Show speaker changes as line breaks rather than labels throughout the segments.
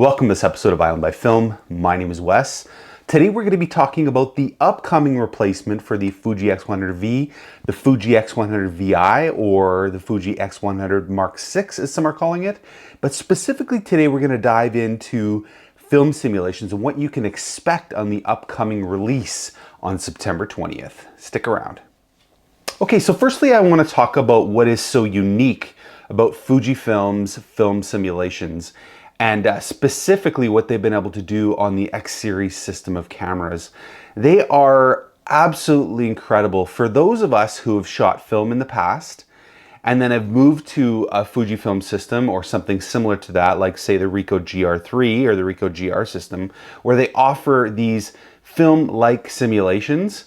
Welcome to this episode of Island by Film. My name is Wes. Today we're going to be talking about the upcoming replacement for the Fuji X100V, the Fuji X100VI, or the Fuji X100 Mark VI as some are calling it. But specifically today we're going to dive into film simulations and what you can expect on the upcoming release on September 20th. Stick around. Okay, so firstly I want to talk about what is so unique about Fujifilm's film simulations, and specifically what they've been able to do on the X series system of cameras. They are absolutely incredible. For those of us who have shot film in the past and then have moved to a Fujifilm system or something similar to that, like say the Ricoh GR3 or the Ricoh GR system, where they offer these film-like simulations,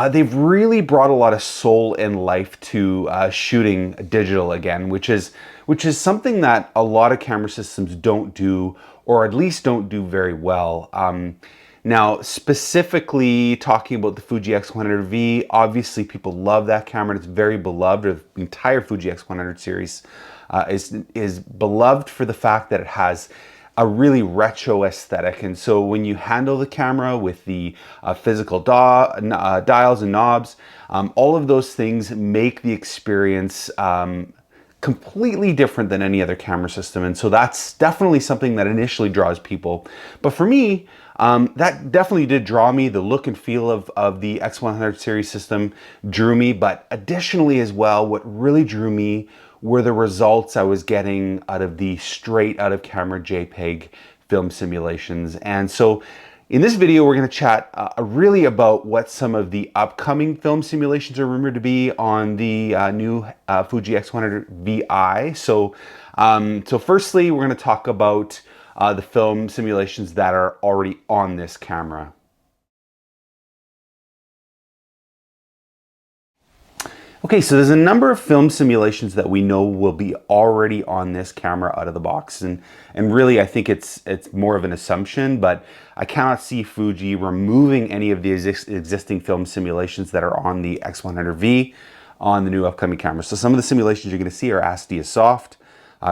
they've really brought a lot of soul and life to shooting digital again, which is something that a lot of camera systems don't do, or at least don't do very well. Now, specifically talking about the Fuji X100V, obviously people love that camera. It's very beloved. The entire Fuji X100 series is beloved for the fact that it has a really retro aesthetic. And so when you handle the camera with the physical dials and knobs, all of those things make the experience completely different than any other camera system. And so that's definitely something that initially draws people. But for me, that definitely did draw me. The look and feel of the X100 series system drew me, but additionally as well, what really drew me were the results I was getting out of the straight out of camera JPEG film simulations. And so in this video, we're going to chat really about what some of the upcoming film simulations are rumored to be on the new Fuji X100VI. So firstly, we're going to talk about the film simulations that are already on this camera. Okay, so there's a number of film simulations that we know will be already on this camera out of the box, and really I think it's more of an assumption, but I cannot see Fuji removing any of the existing film simulations that are on the X100V on the new upcoming camera. So some of the simulations you're going to see are ASDIA Soft,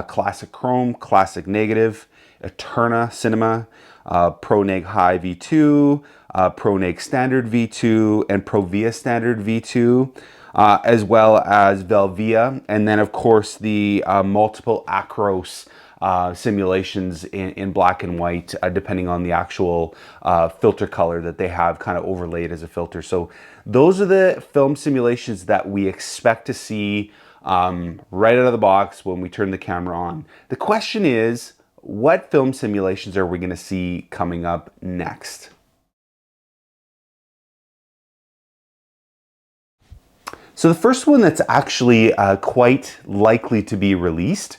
Classic Chrome, Classic Negative, Eterna Cinema, ProNeg High V2, ProNeg Standard V2, and ProVia Standard V2. As well as Velvia, and then of course the multiple Acros simulations in black and white, depending on the actual filter color that they have kind of overlaid as a filter. So those are the film simulations that we expect to see right out of the box when we turn the camera on. The question is, what film simulations are we going to see coming up next? So the first one that's actually quite likely to be released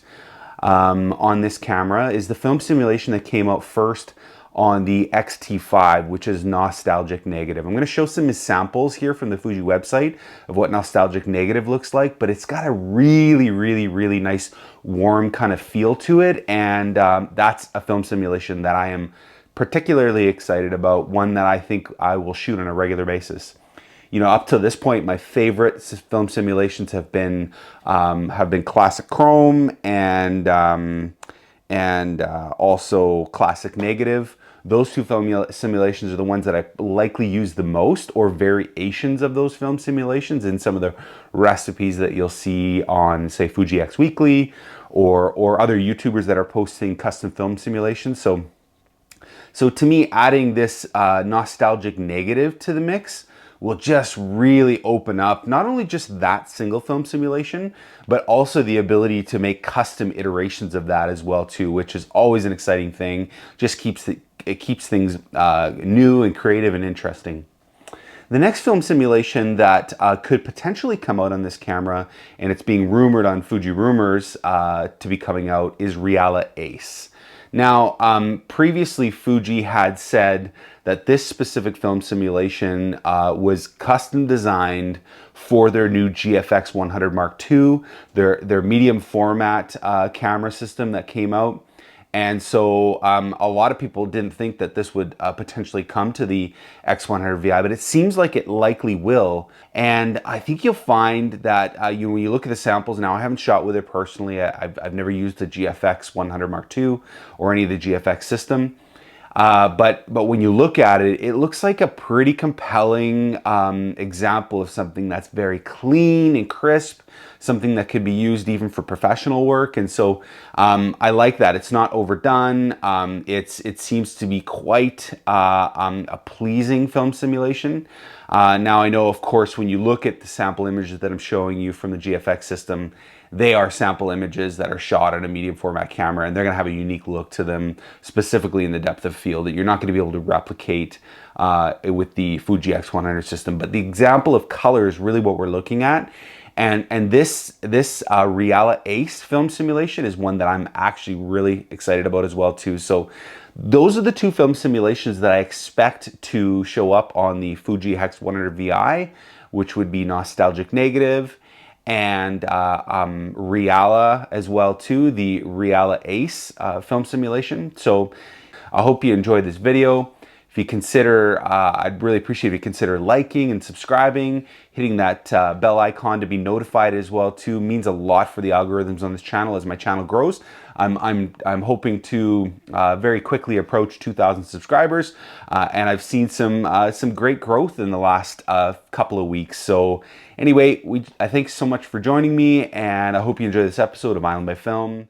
on this camera is the film simulation that came out first on the X-T5, which is Nostalgic Negative. I'm going to show some samples here from the Fuji website of what Nostalgic Negative looks like, but it's got a really nice warm kind of feel to it, and that's a film simulation that I am particularly excited about, one that I think I will shoot on a regular basis. You know, up to this point, my favorite film simulations have been Classic Chrome and also Classic Negative. Those two film simulations are the ones that I likely use the most, or variations of those film simulations in some of the recipes that you'll see on, say, Fuji X Weekly or other YouTubers that are posting custom film simulations. So to me, adding this Nostalgic Negative to the mix will just really open up not only just that single film simulation, but also the ability to make custom iterations of that as well too, which is always an exciting thing. Just keeps things new and creative and interesting. The next film simulation that could potentially come out on this camera, and it's being rumored on Fuji Rumors to be coming out, is REALA ACE. Now, previously Fuji had said that this specific film simulation was custom designed for their new GFX 100 Mark II, their medium format camera system that came out. And so a lot of people didn't think that this would potentially come to the X100VI, but it seems like it likely will. And I think you'll find that when you look at the samples, now I haven't shot with it personally. I've never used the GFX 100 Mark II or any of the GFX system. But when you look at it, it looks like a pretty compelling example of something that's very clean and crisp, something that could be used even for professional work. And so I like that. It's not overdone. It seems to be quite a pleasing film simulation. Now I know, of course, when you look at the sample images that I'm showing you from the GFX system, they are sample images that are shot on a medium format camera, and they're going to have a unique look to them, specifically in the depth of field that you're not going to be able to replicate with the Fuji X100 system. But the example of color is really what we're looking at. And this REALA ACE film simulation is one that I'm actually really excited about as well too. So those are the two film simulations that I expect to show up on the Fuji X100VI, which would be Nostalgic Negative, and REALA as well too, the REALA ACE film simulation. So I hope you enjoyed this video. If you consider, I'd really appreciate if you consider liking and subscribing, hitting that bell icon to be notified as well too. Means a lot for the algorithms on this channel as my channel grows. I'm hoping to very quickly approach 2,000 subscribers, and I've seen some great growth in the last couple of weeks. So anyway, I thank you so much for joining me, and I hope you enjoy this episode of Island by Film.